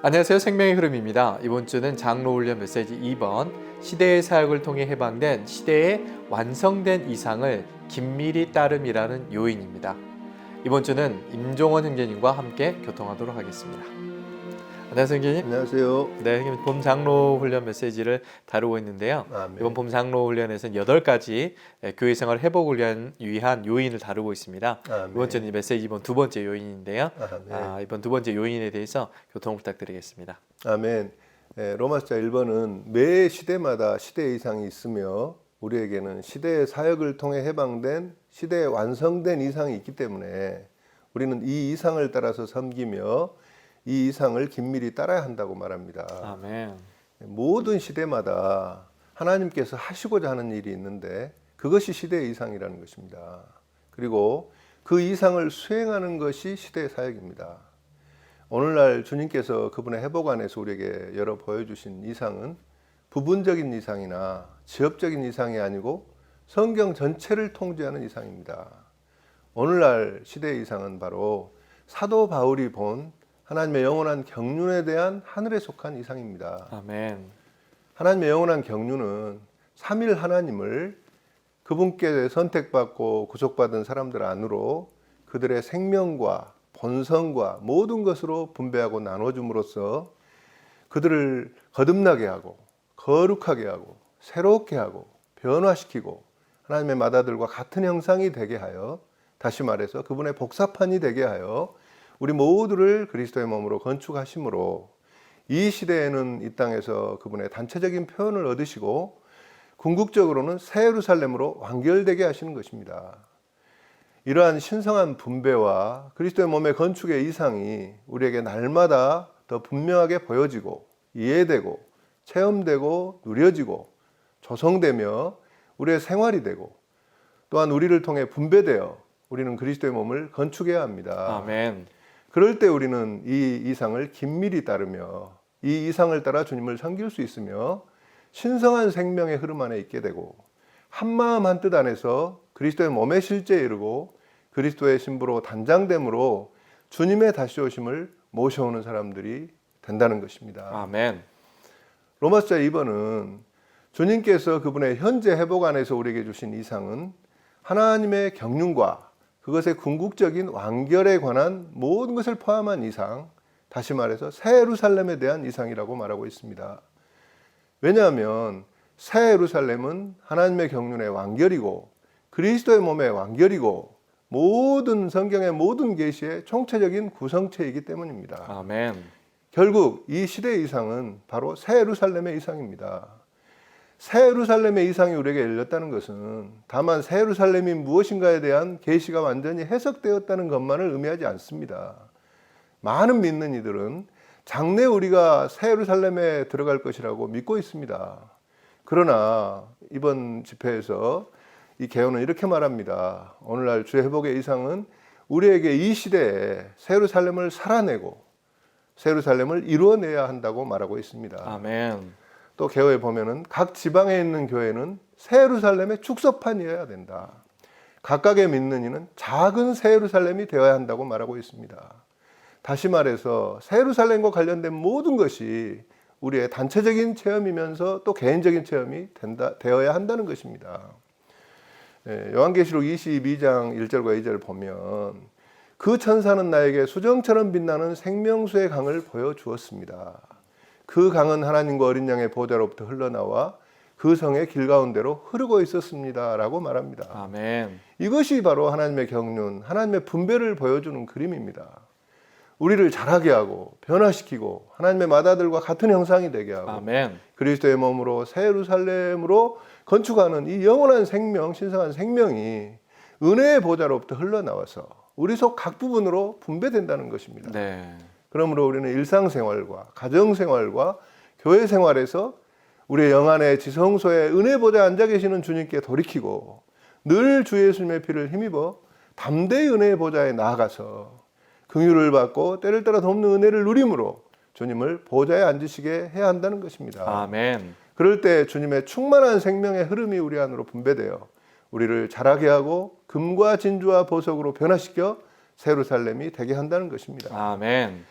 안녕하세요. 생명의 흐름입니다. 이번 주는 장로훈련 메시지 2번 시대의 사역을 통해 해방된 시대의 완성된 이상을 긴밀히 따름이라는 요인입니다. 이번 주는 임종원 형제님과 함께 교통하도록 하겠습니다. 안녕하세요, 형제님. 안녕하세요. 네, 형님 봄 장로훈련 메시지를 다루고 있는데요. 아멘. 이번 봄 장로훈련에서는 8가지 교회 생활 회복을 위한 요인을 다루고 있습니다. 아멘. 이번 주는 이 메시지 이번 두 번째 요인인데요. 아멘. 이번 두 번째 요인에 대해서 교통 부탁드리겠습니다. 아멘. 로마서 1번은 매 시대마다 시대 이상이 있으며 우리에게는 시대의 사역을 통해 해방된 시대의 완성된 이상이 있기 때문에 우리는 이 이상을 따라서 섬기며 이 이상을 긴밀히 따라야 한다고 말합니다. 아멘. 모든 시대마다 하나님께서 하시고자 하는 일이 있는데 그것이 시대의 이상이라는 것입니다. 그리고 그 이상을 수행하는 것이 시대의 사역입니다. 오늘날 주님께서 그분의 회복 안에서 우리에게 열어 보여주신 이상은 부분적인 이상이나 지역적인 이상이 아니고 성경 전체를 통제하는 이상입니다. 오늘날 시대의 이상은 바로 사도 바울이 본 하나님의 영원한 경륜에 대한 하늘에 속한 이상입니다. 아멘. 하나님의 영원한 경륜은 삼일 하나님을 그분께 선택받고 구속받은 사람들 안으로 그들의 생명과 본성과 모든 것으로 분배하고 나눠줌으로써 그들을 거듭나게 하고 거룩하게 하고 새롭게 하고 변화시키고 하나님의 맏아들과 같은 형상이 되게 하여, 다시 말해서 그분의 복사판이 되게 하여 우리 모두를 그리스도의 몸으로 건축하심으로 이 시대에는 이 땅에서 그분의 단체적인 표현을 얻으시고 궁극적으로는 새 예루살렘으로 완결되게 하시는 것입니다. 이러한 신성한 분배와 그리스도의 몸의 건축의 이상이 우리에게 날마다 더 분명하게 보여지고 이해되고 체험되고 누려지고 조성되며 우리의 생활이 되고 또한 우리를 통해 분배되어 우리는 그리스도의 몸을 건축해야 합니다. 아멘. 그럴 때 우리는 이 이상을 긴밀히 따르며 이 이상을 따라 주님을 섬길 수 있으며 신성한 생명의 흐름 안에 있게 되고 한마음 한뜻 안에서 그리스도의 몸의 실제에 이르고 그리스도의 신부로 단장됨으로 주님의 다시 오심을 모셔오는 사람들이 된다는 것입니다. 아멘. 로마서 2번은 주님께서 그분의 현재 회복 안에서 우리에게 주신 이상은 하나님의 경륜과 그것의 궁극적인 완결에 관한 모든 것을 포함한 이상, 다시 말해서 새 예루살렘에 대한 이상이라고 말하고 있습니다. 왜냐하면 새 예루살렘은 하나님의 경륜의 완결이고 그리스도의 몸의 완결이고 모든 성경의 모든 계시의 총체적인 구성체이기 때문입니다. 아멘. 결국 이 시대의 이상은 바로 새 예루살렘의 이상입니다. 새 예루살렘의 이상이 우리에게 열렸다는 것은 다만 새 예루살렘이 무엇인가에 대한 계시가 완전히 해석되었다는 것만을 의미하지 않습니다. 많은 믿는 이들은 장래 우리가 새 예루살렘에 들어갈 것이라고 믿고 있습니다. 그러나 이번 집회에서 이 개요는 이렇게 말합니다. 오늘날 주의 회복의 이상은 우리에게 이 시대에 새 예루살렘을 살아내고 새 예루살렘을 이루어내야 한다고 말하고 있습니다. 아멘. 또 개요에 보면은 각 지방에 있는 교회는 새 예루살렘의 축소판이어야 된다. 각각의 믿는 이는 작은 새 예루살렘이 되어야 한다고 말하고 있습니다. 다시 말해서 새 예루살렘과 관련된 모든 것이 우리의 단체적인 체험이면서 또 개인적인 체험이 되어야 한다는 것입니다. 요한계시록 22장 1절과 2절을 보면 그 천사는 나에게 수정처럼 빛나는 생명수의 강을 보여주었습니다. 그 강은 하나님과 어린 양의 보좌로부터 흘러나와 그 성의 길 가운데로 흐르고 있었습니다 라고 말합니다. 아멘. 이것이 바로 하나님의 경륜, 하나님의 분배를 보여주는 그림입니다. 우리를 자라게 하고 변화시키고 하나님의 맏아들과 같은 형상이 되게 하고 아멘. 그리스도의 몸으로 새 예루살렘으로 건축하는 이 영원한 생명, 신성한 생명이 은혜의 보좌로부터 흘러나와서 우리 속 각 부분으로 분배된다는 것입니다. 네. 그러므로 우리는 일상생활과 가정생활과 교회생활에서 우리의 영안의 지성소에 은혜 보좌에 앉아 계시는 주님께 돌이키고 늘 주 예수님의 피를 힘입어 담대히 은혜의 보좌에 나아가서 긍휼을 받고 때를 따라 돕는 은혜를 누림으로 주님을 보좌에 앉으시게 해야 한다는 것입니다. 아멘. 그럴 때 주님의 충만한 생명의 흐름이 우리 안으로 분배되어 우리를 자라게 하고 금과 진주와 보석으로 변화시켜 새 예루살렘이 되게 한다는 것입니다. 아멘.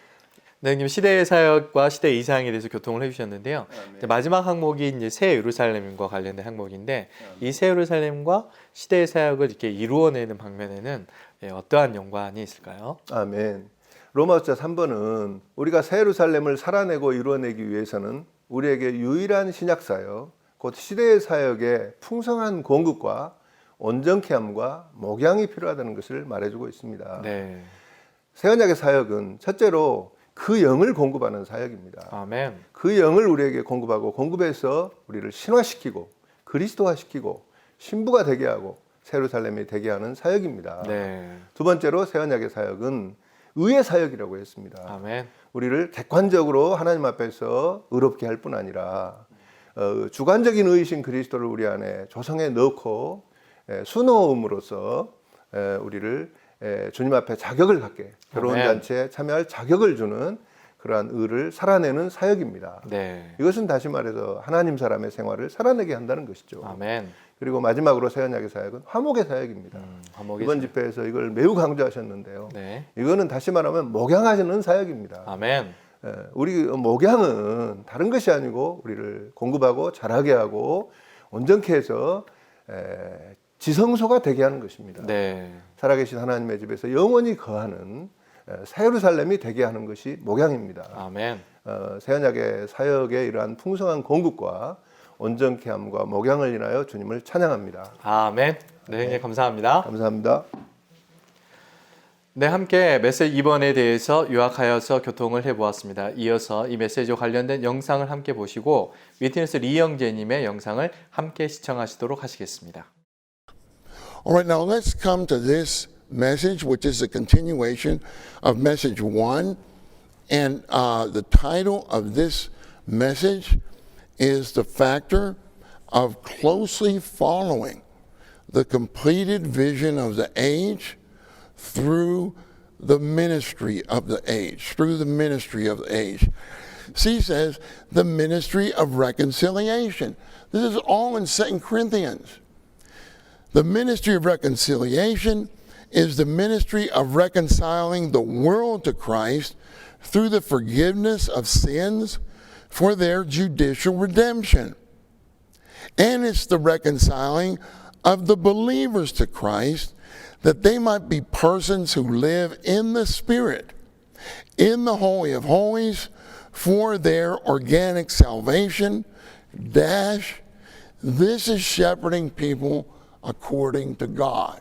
선생님 시대의 사역과 시대 이상에 대해서 교통을 해주셨는데요. 이제 마지막 항목이 이제 새 예루살렘과 관련된 항목인데 이 새 예루살렘과 시대의 사역을 이렇게 이루어내는 방면에는 어떠한 연관이 있을까요? 아멘. 로마서 3번은 우리가 새 예루살렘을 살아내고 이루어내기 위해서는 우리에게 유일한 신약 사역, 곧 시대의 사역의 풍성한 공급과 온전케 함과 목양이 필요하다는 것을 말해주고 있습니다. 네. 새 언약의 사역은 첫째로 그 영을 공급하는 사역입니다. 아멘. 그 영을 우리에게 공급하고 공급해서 우리를 신화시키고 그리스도화시키고 신부가 되게 하고 새 예루살렘이 되게 하는 사역입니다. 네. 두 번째로 새 언약의 사역은 의의 사역이라고 했습니다. 아멘. 우리를 객관적으로 하나님 앞에서 의롭게 할 뿐 아니라 주관적인 의이신 그리스도를 우리 안에 조성해 넣고 수놓음으로써 우리를 주님 앞에 자격을 갖게 결혼잔치에 참여할 자격을 주는 그러한 의를 살아내는 사역입니다. 네. 이것은 다시 말해서 하나님 사람의 생활을 살아내게 한다는 것이죠. 아멘. 그리고 마지막으로 새 언약의 사역은 화목의 사역입니다. 이번 집회에서 이걸 매우 강조하셨는데요. 네. 이거는 다시 말하면 목양하시는 사역입니다. 아멘. 우리 목양은 다른 것이 아니고 우리를 공급하고 자라게 하고 온전케 해서 지성소가 되게 하는 것입니다. 네. 살아계신 하나님의 집에서 영원히 거하는 새 예루살렘이 되게 하는 것이 목양입니다. 아멘. 새 언약의 사역의 이러한 풍성한 공급과 온전케 함과 목양을 인하여 주님을 찬양합니다. 아멘. 네, 감사합니다. 감사합니다. 네, 함께 메시지 2번에 대해서 요약하여서 교통을 해보았습니다. 이어서 이 메시지와 관련된 영상을 함께 보시고 위트니스 리영재님의 영상을 함께 시청하시도록 하시겠습니다. All right, now let's come to this message, which is a continuation of message 1. And the title of this message is The Factor of Closely Following the Completed Vision of the Age through the ministry of the age. Through the ministry of the age. C says the ministry of reconciliation. This is all in 2 Corinthians. The ministry of reconciliation is the ministry of reconciling the world to Christ through the forgiveness of sins for their judicial redemption. And it's the reconciling of the believers to Christ that they might be persons who live in the Spirit, in the Holy of Holies, for their organic salvation. This is shepherding people according to God.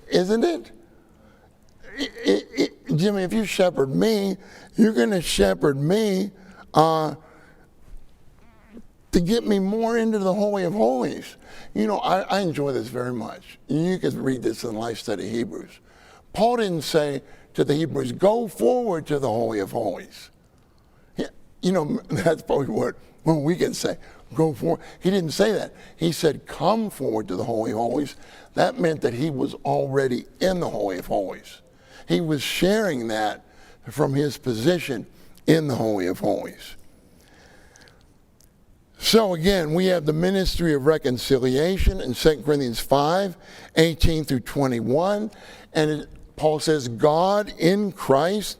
Isn't it? Jimmy, if you shepherd me, you're going to shepherd me to get me more into the Holy of Holies. You know, I enjoy this very much. You can read this in Life Study Hebrews. Paul didn't say to the Hebrews, go forward to the Holy of Holies. You know, that's probably what we can say, go forward. He didn't say that. He said, come forward to the Holy of Holies. That meant that he was already in the Holy of Holies. He was sharing that from his position in the Holy of Holies. So again, we have the ministry of reconciliation in 2 Corinthians 5, 18 through 21. And Paul says, God in Christ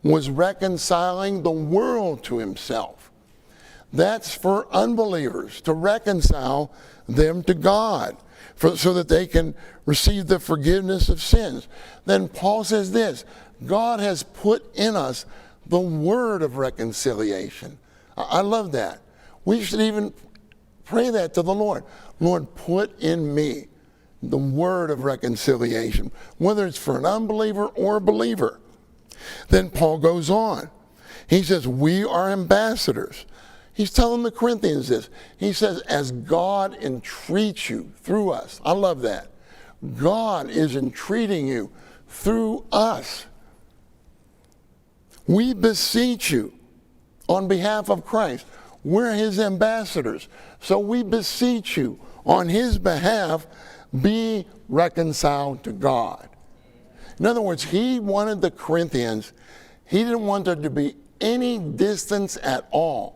was reconciling the world to himself. That's for unbelievers, to reconcile them to God, so that they can receive the forgiveness of sins. Then Paul says this, God has put in us the word of reconciliation. I love that. We should even pray that to the Lord. Lord, put in me the word of reconciliation, whether it's for an unbeliever or a believer. Then Paul goes on. He says, we are ambassadors. He's telling the Corinthians this. He says, as God entreats you through us. I love that. God is entreating you through us. We beseech you on behalf of Christ. We're his ambassadors. So we beseech you on his behalf, be reconciled to God. In other words, he wanted the Corinthians, he didn't want there to be any distance at all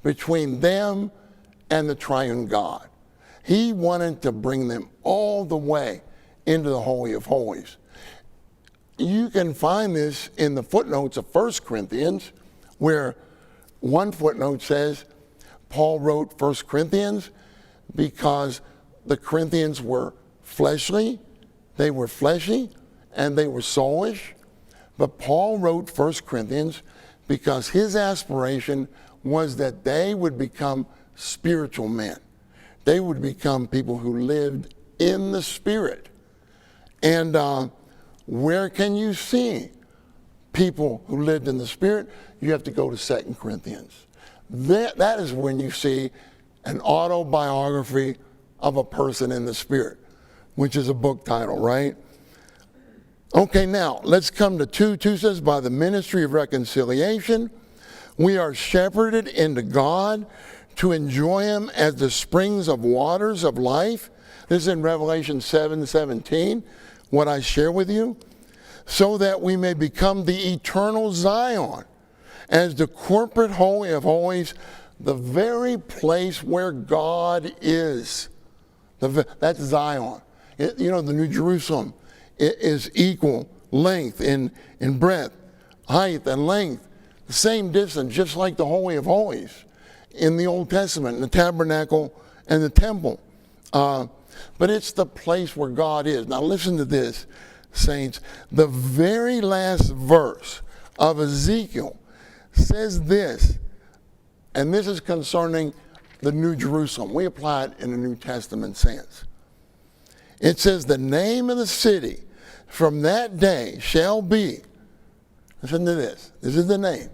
between them and the triune God. He wanted to bring them all the way into the Holy of Holies. You can find this in the footnotes of 1 Corinthians where one footnote says Paul wrote 1 Corinthians because the Corinthians were fleshly, they were fleshy, and they were soulish. But Paul wrote 1 Corinthians because his aspiration was that they would become spiritual men. They would become people who lived in the Spirit. And where can you see people who lived in the Spirit? You have to go to 2 Corinthians. That is when you see an autobiography of a person in the Spirit, which is a book title, right? Okay, now let's come to 2. 2 says, by the ministry of reconciliation, we are shepherded into God to enjoy Him as the springs of waters of life. This is in Revelation 7:17, what I share with you. So that we may become the eternal Zion, as the corporate holy of holies, the very place where God is. That's Zion. The New Jerusalem is equal length in breadth, height, and length. The same distance, just like the Holy of Holies in the Old Testament, in the tabernacle and the temple. But it's the place where God is. Now listen to this, saints. The very last verse of Ezekiel says this, and this is concerning the New Jerusalem. We apply it in the New Testament sense. It says, the name of the city from that day shall be, listen to this, this is the name,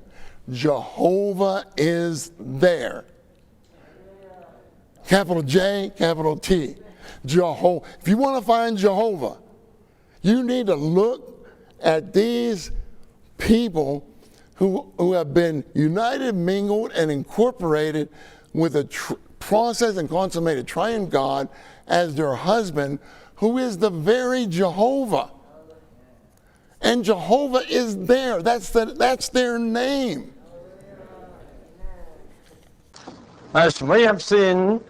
Jehovah is there. Capital J, capital T. Jehovah. If you want to find Jehovah, you need to look at these people who have been united, mingled, and incorporated with a process and consummated triune God as their husband, who is the very Jehovah. And Jehovah is there. That's their name. As we have seen,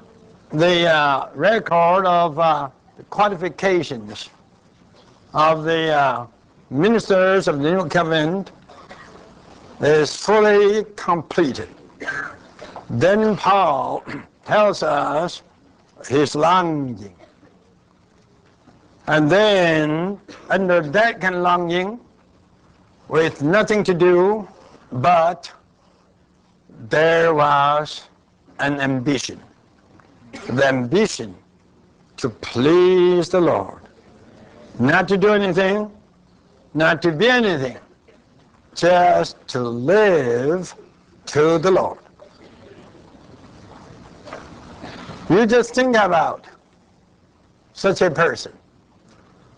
the record of the qualifications of the ministers of the New Covenant is fully completed. Then Paul tells us his longing. And then, under that kind of longing, with nothing to do, but there was an ambition. The ambition to please the Lord. Not to do anything, not to be anything, just to live to the Lord. You just think about such a person,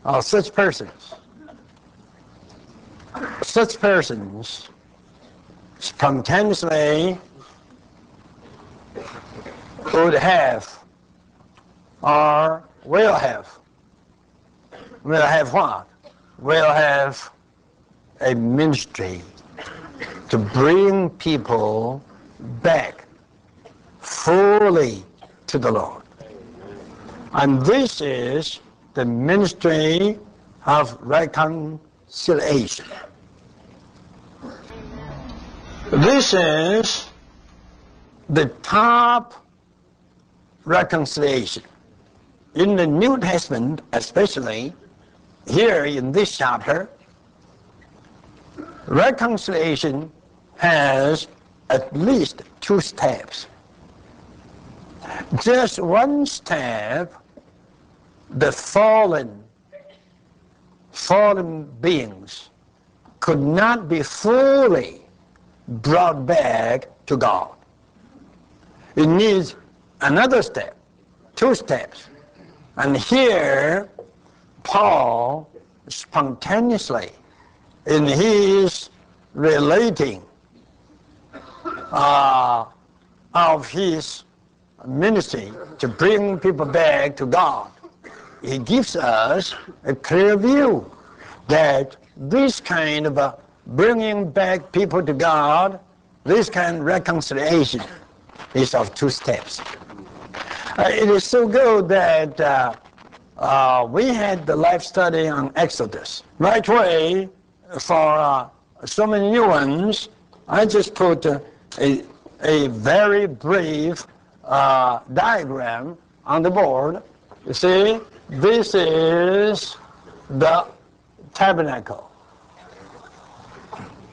or such persons. Such persons spontaneously would have, or will have what? Will have a ministry to bring people back fully to the Lord. And this is the ministry of reconciliation. This is the top reconciliation. In the New Testament, especially here in this chapter, reconciliation has at least 2 steps. Just one step, the fallen beings could not be fully brought back to God. It needs another step, 2 steps. And here, Paul spontaneously, in his relating of his ministry to bring people back to God, he gives us a clear view that this kind of bringing back people to God, this kind of reconciliation is of 2 steps. It is so good that we had the life study on Exodus. Right away, for so many new ones, I just put a very brief diagram on the board. You see, this is the tabernacle.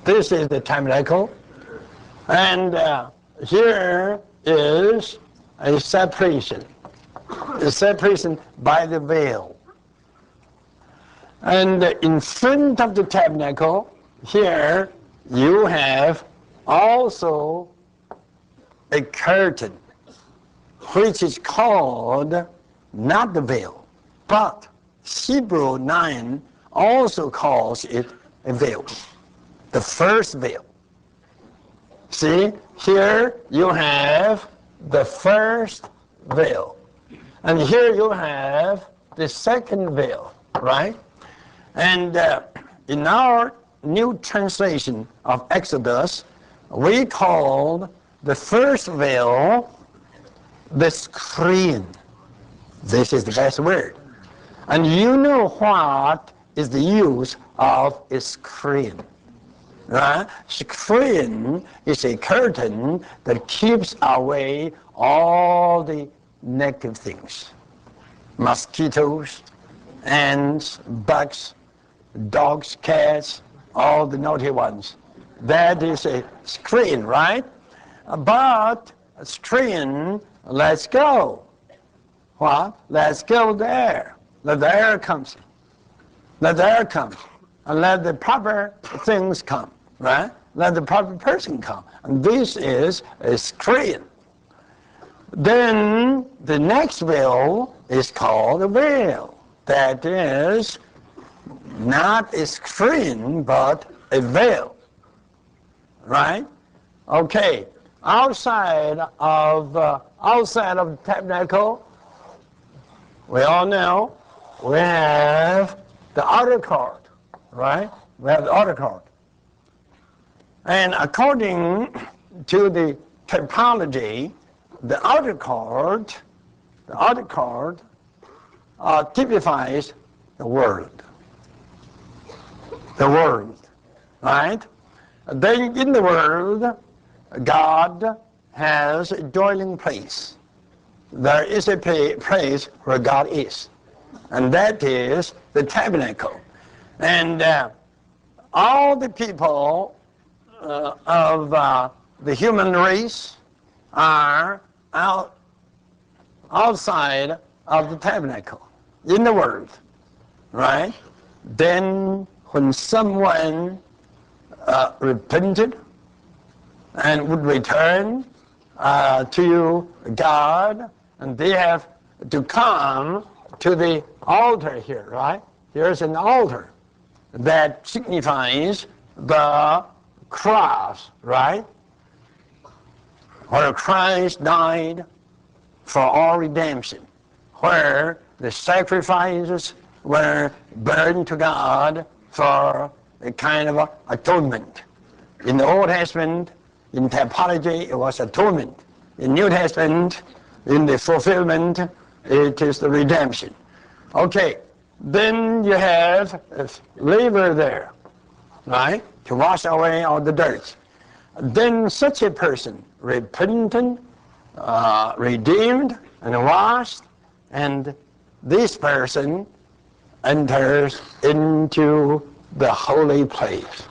This is the tabernacle. And here is a separation by the veil. And in front of the tabernacle, here you have also a curtain, which is called not the veil, but Hebrew 9 also calls it a veil, the first veil. See, here you have the first veil, and here you have the second veil, right? And in our new translation of Exodus, we called the first veil the screen. This is the best word. And you know what is the use of a screen, right? Screen is a curtain that keeps away all the negative things. Mosquitoes, ants, bugs, dogs, cats, all the naughty ones. That is a screen, right? But a screen, let's go. What? Let's go there. Let the air come. Let the air come. And let the proper things come, right? Let the proper person come. And this is a screen. Then the next veil is called a veil. That is not a screen, but a veil, right? Okay. Outside of the tabernacle, we all know we have the outer court, right? We have the outer court. And according to the typology, the outer court typifies the world. The world, right? Then in the world, God has a dwelling place. There is a place where God is, and that is the tabernacle. And all the people of the human race are outside of the tabernacle, in the world, right? Then when someone repented and would return to God, and they have to come to the altar here, right? Here's an altar that signifies the cross, right? Where Christ died for our redemption, where the sacrifices were burned to God for a kind of atonement. In the Old Testament, in typology, it was atonement. In New Testament, in the fulfillment, it is the redemption. Okay, then you have a laver there, right, to wash away all the dirt. Then such a person, repentant, redeemed, and washed, and this person enters into the holy place,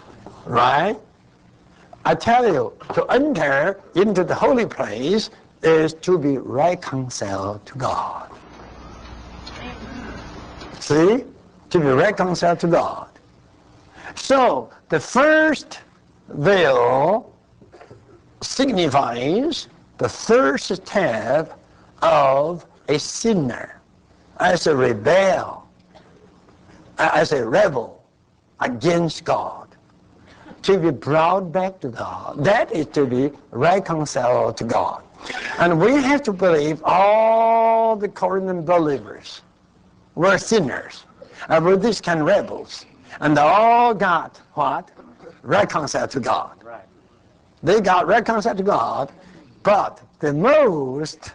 right? I tell you, to enter into the holy place is to be reconciled to God. See? To be reconciled to God. So, the first veil signifies the first step of a sinner as a rebel against God, to be brought back to God. That is to be reconciled to God. And we have to believe all the Corinthian believers were sinners and were these kind of rebels. And they all got what? Reconciled to God. Right. They got reconciled to God, but the most,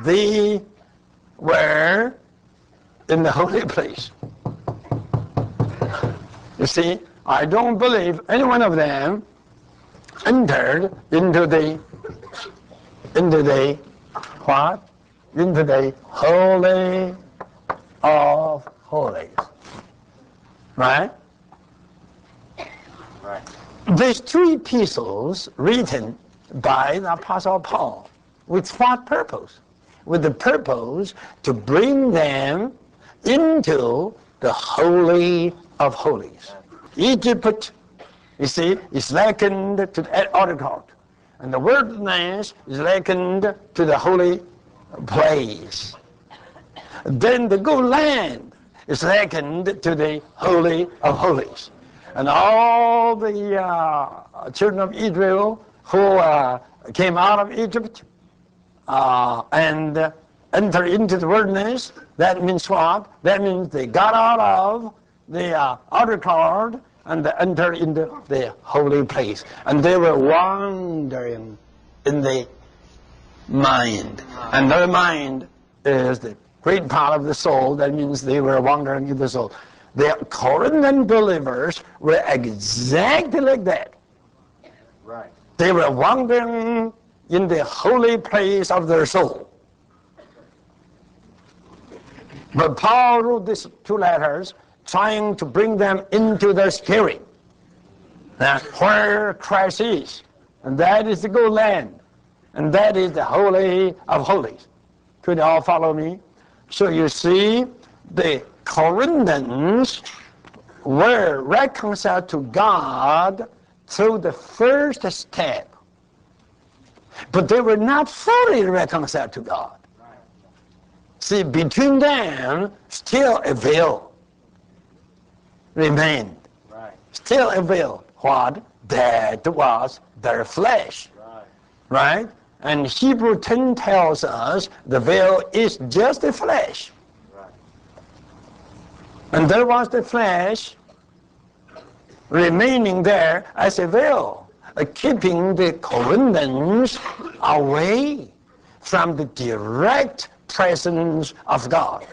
they were in the holy place. You see, I don't believe any one of them entered into the what? Into the Holy of Holies. Right? Right. These two epistles written by the Apostle Paul, with what purpose? With the purpose to bring them into the Holy of Holies. Egypt, you see, is likened to the outer court, and the wilderness is likened to the holy place. Then the good land is likened to the Holy of Holies. And all the children of Israel who came out of Egypt and entered into the wilderness, that means what? That means they got out of the outer court and they entered into the holy place. And they were wandering in the mind. And their mind is the great part of the soul. That means they were wandering in the soul. The Corinthian believers were exactly like that. Right. They were wandering in the holy place of their soul. But Paul wrote these two letters trying to bring them into their spirit. That's where Christ is. And that is the good land. And that is the Holy of Holies. Could you all follow me? So you see, the Corinthians were reconciled to God through the first step. But they were not fully reconciled to God. See, between them, still a veil remained. Still a veil. What? That was their flesh. Right? And Hebrew 10 tells us the veil is just the flesh. And there was the flesh remaining there as a veil, keeping the Corinthians away from the direct presence of God,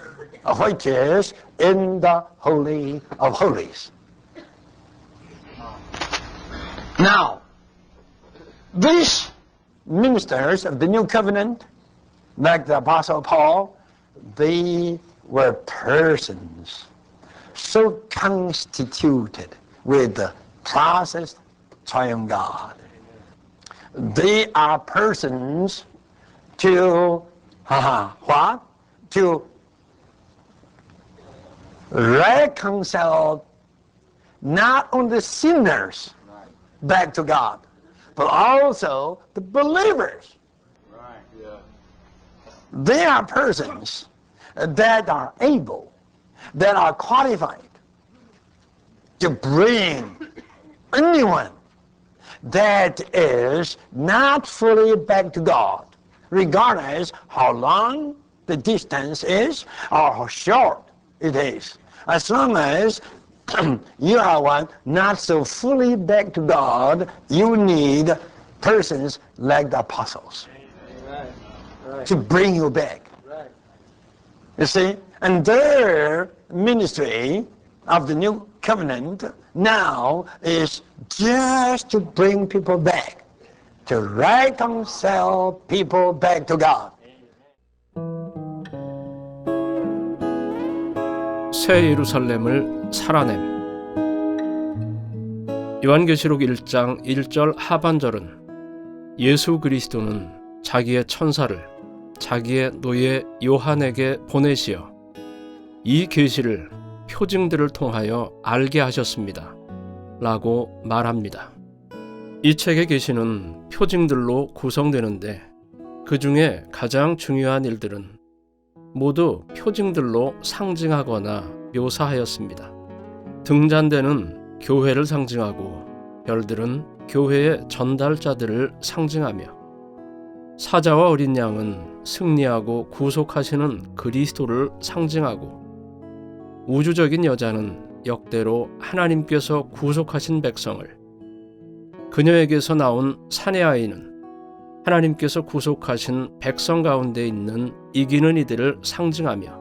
which is in the Holy of Holies. Now, these ministers of the New Covenant, like the Apostle Paul, they were persons so constituted with the process triune God. They are persons to what? To reconcile not only sinners back to God, but also the believers. They are persons that are able, that are qualified to bring anyone that is not fully back to God, regardless how long the distance is or how short it is. As long as you are one not so fully back to God, you need persons like the apostles to bring you back. You see? And their ministry of the New Covenant now is just to bring people back, to reconcile people back to God. 새 예루살렘을 살아냄. 요한계시록 1장 1절 하반절은 예수 그리스도는 자기의 천사를 자기의 노예 요한에게 보내시어 이 계시를 표징들을 통하여 알게 하셨습니다. 라고 말합니다. 이 책의 계시는 표징들로 구성되는데 그 중에 가장 중요한 일들은 모두 표징들로 상징하거나 묘사하였습니다. 등잔대는 교회를 상징하고 별들은 교회의 전달자들을 상징하며 사자와 어린 양은 승리하고 구속하시는 그리스도를 상징하고 우주적인 여자는 역대로 하나님께서 구속하신 백성을, 그녀에게서 나온 사내 아이는 하나님께서 구속하신 백성 가운데 있는 이기는 이들을 상징하며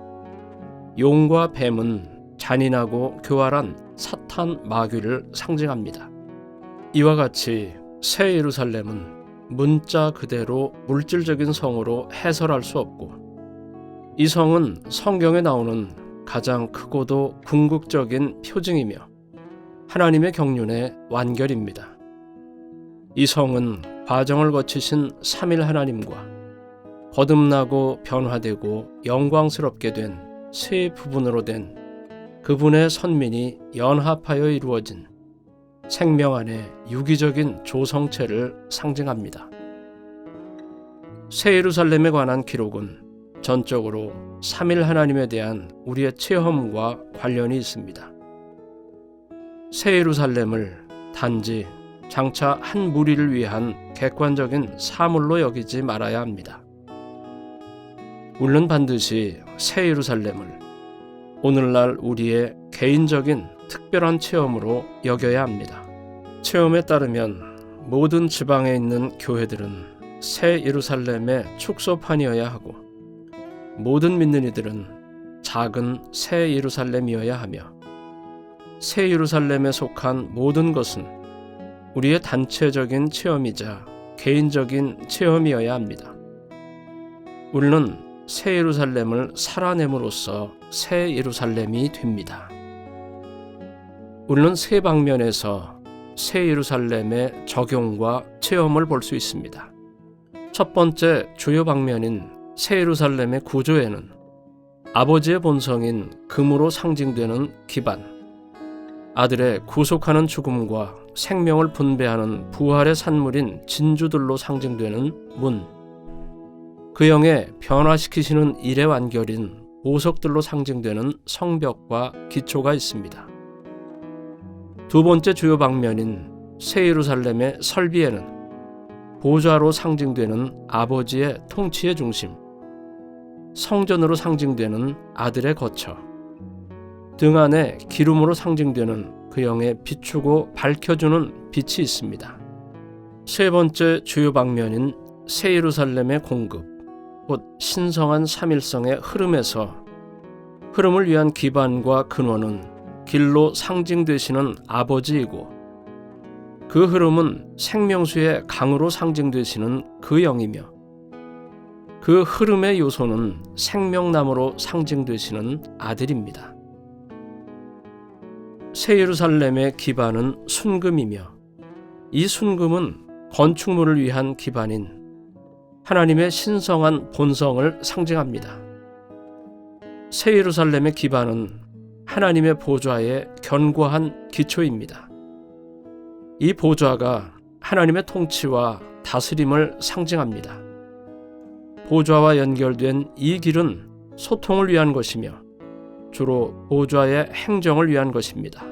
용과 뱀은 잔인하고 교활한 사탄 산 마귀를 상징합니다. 이와 같이 새 예루살렘은 문자 그대로 물질적인 성으로 해설할 수 없고, 이 성은 성경에 나오는 가장 크고도 궁극적인 표징이며 하나님의 경륜의 완결입니다. 이 성은 과정을 거치신 삼일 하나님과 거듭나고 변화되고 영광스럽게 된 세 부분으로 된 그분의 선민이 연합하여 이루어진 생명 안의 유기적인 조성체를 상징합니다. 새 예루살렘에 관한 기록은 전적으로 삼일 하나님에 대한 우리의 체험과 관련이 있습니다. 새 예루살렘을 단지 장차 한 무리를 위한 객관적인 사물로 여기지 말아야 합니다. 물론 반드시 새 예루살렘을 오늘날 우리의 개인적인 특별한 체험으로 여겨야 합니다. 체험에 따르면 모든 지방에 있는 교회들은 새 예루살렘의 축소판이어야 하고, 모든 믿는 이들은 작은 새 예루살렘이어야 하며, 새 예루살렘에 속한 모든 것은 우리의 단체적인 체험이자 개인적인 체험이어야 합니다. 우리는 새 예루살렘을 살아냄으로써 새 예루살렘이 됩니다. 우리는 세 방면에서 새 예루살렘의 적용과 체험을 볼 수 있습니다. 첫 번째 주요 방면인 새 예루살렘의 구조에는 아버지의 본성인 금으로 상징되는 기반, 아들의 구속하는 죽음과 생명을 분배하는 부활의 산물인 진주들로 상징되는 문, 그 영에 변화시키시는 일의 완결인 보석들로 상징되는 성벽과 기초가 있습니다. 두 번째 주요 방면인 새 예루살렘의 설비에는 보좌로 상징되는 아버지의 통치의 중심, 성전으로 상징되는 아들의 거처, 등 안에 기름으로 상징되는 그 영에 비추고 밝혀주는 빛이 있습니다. 세 번째 주요 방면인 새 예루살렘의 공급, 곧 신성한 삼일성의 흐름에서 흐름을 위한 기반과 근원은 길로 상징되시는 아버지이고, 그 흐름은 생명수의 강으로 상징되시는 그 영이며, 그 흐름의 요소는 생명나무로 상징되시는 아들입니다. 새 예루살렘의 기반은 순금이며, 이 순금은 건축물을 위한 기반인 하나님의 신성한 본성을 상징합니다. 새 예루살렘의 기반은 하나님의 보좌의 견고한 기초입니다. 이 보좌가 하나님의 통치와 다스림을 상징합니다. 보좌와 연결된 이 길은 소통을 위한 것이며 주로 보좌의 행정을 위한 것입니다.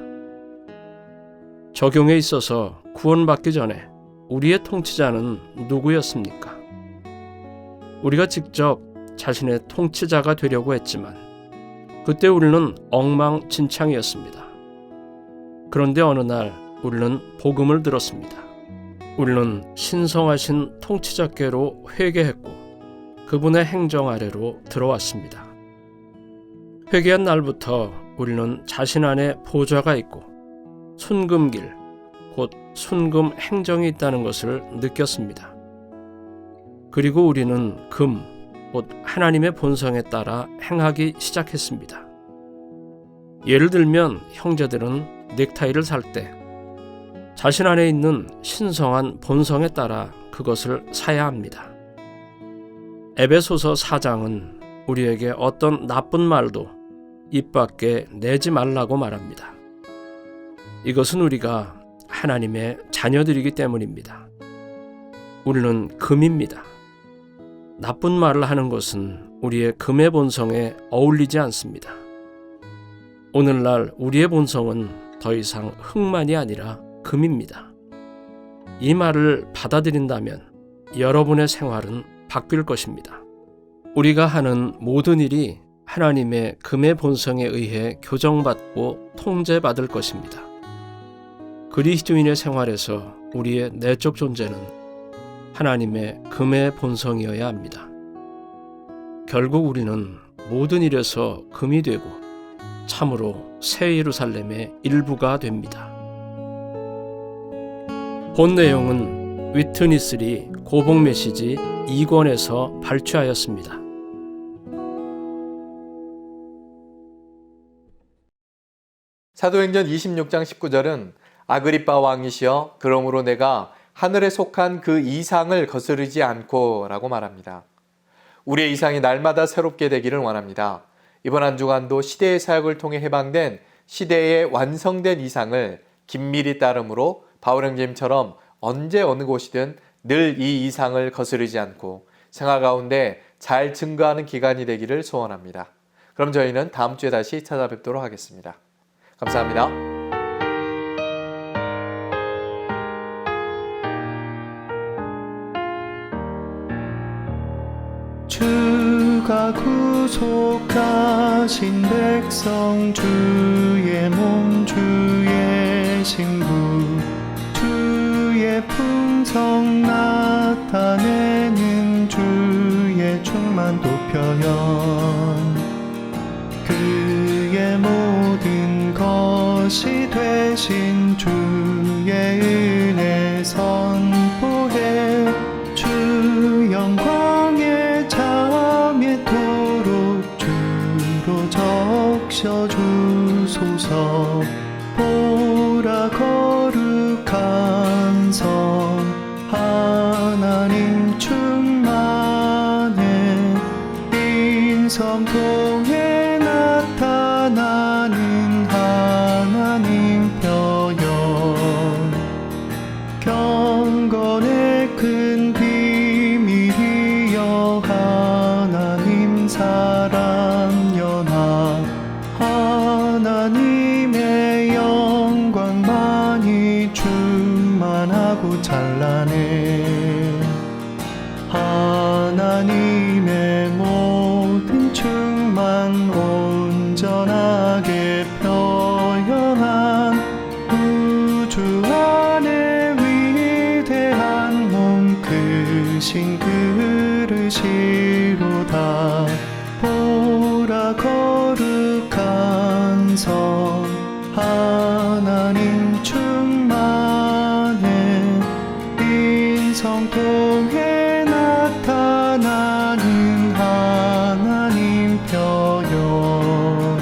적용에 있어서 구원받기 전에 우리의 통치자는 누구였습니까? 우리가 직접 자신의 통치자가 되려고 했지만 그때 우리는 엉망진창이었습니다. 그런데 어느 날 우리는 복음을 들었습니다. 우리는 신성하신 통치자께로 회개했고 그분의 행정 아래로 들어왔습니다. 회개한 날부터 우리는 자신 안에 보좌가 있고 순금길, 곧 순금 행정이 있다는 것을 느꼈습니다. 그리고 우리는 금, 곧 하나님의 본성에 따라 행하기 시작했습니다. 예를 들면 형제들은 넥타이를 살 때 자신 안에 있는 신성한 본성에 따라 그것을 사야 합니다. 에베소서 4장은 우리에게 어떤 나쁜 말도 입 밖에 내지 말라고 말합니다. 이것은 우리가 하나님의 자녀들이기 때문입니다. 우리는 금입니다. 나쁜 말을 하는 것은 우리의 금의 본성에 어울리지 않습니다. 오늘날 우리의 본성은 더 이상 흙만이 아니라 금입니다. 이 말을 받아들인다면 여러분의 생활은 바뀔 것입니다. 우리가 하는 모든 일이 하나님의 금의 본성에 의해 교정받고 통제받을 것입니다. 그리스도인의 생활에서 우리의 내적 존재는 하나님의 금의 본성이어야 합니다. 결국 우리는 모든 일에서 금이 되고 참으로 새 예루살렘의 일부가 됩니다. 본 내용은 위트니스리 고복 메시지 2권에서 발췌하였습니다. 사도행전 26장 19절은 아그리빠 왕이시여 그러므로 내가 하늘에 속한 그 이상을 거스르지 않고 라고 말합니다. 우리의 이상이 날마다 새롭게 되기를 원합니다. 이번 한 주간도 시대의 사역을 통해 해방된 시대의 완성된 이상을 긴밀히 따름으로 바울 형제님처럼 언제 어느 곳이든 늘 이 이상을 거스르지 않고 생활 가운데 잘 증거하는 기간이 되기를 소원합니다. 그럼 저희는 다음 주에 다시 찾아뵙도록 하겠습니다. 감사합니다. 주가 구속하신 백성 주의 몸 주의 신부 주의 풍성 나타내는 주의 충만도 표현 그의 모든 것이 되신 주의 은혜 선포해 주 영광의 잠에토록 주로 적셔주소서 보라 거룩한 성 하나님 충만해 인성통에 나타나는 하나님 표현 경건의 큰 비밀이여 하나님 사랑 연합 하나님의 영광만이 충만하고 찬란해 하나님의 모든 충만 온전하게 표현한 우주 안에 위대한 몸 크신 그릇이로다 보라 거룩한 성 하나님 충만해 인성통에 나타나는 하나님 표현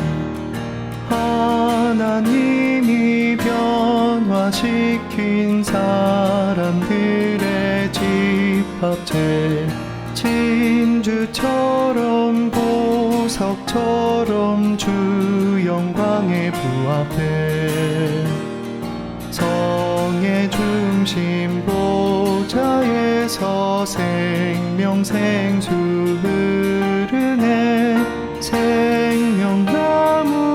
하나님이 변화시킨 사람들의 집합체 진주처럼 보석처럼 주 영광에 부합해 성의 중심 보좌에서 생명생수 흐르네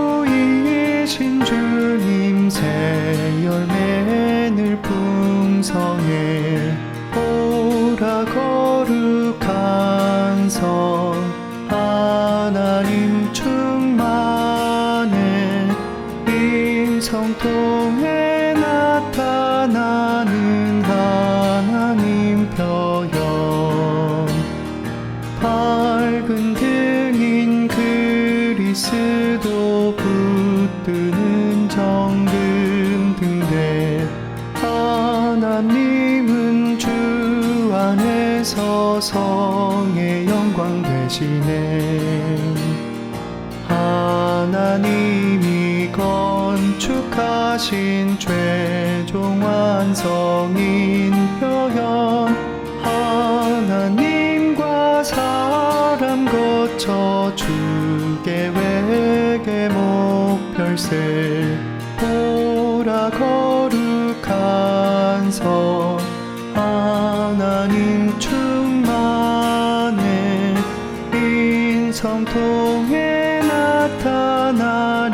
생명나무이신 주님 새 열매 늘 풍성해 보라 거룩한 성 하나님 충만해 인성통에 나타나는 하나님 표현 밝은 등인 그리스도 붙드는 정금 등대 하나님은 주 안에서 성의 영광 되시네 하나님이 건축하신 최종 완성인 표현 하나님과 사람 거쳐 주 계획의 목별세 보라 거룩한 성 하나님 충만해 인성통에 나타나는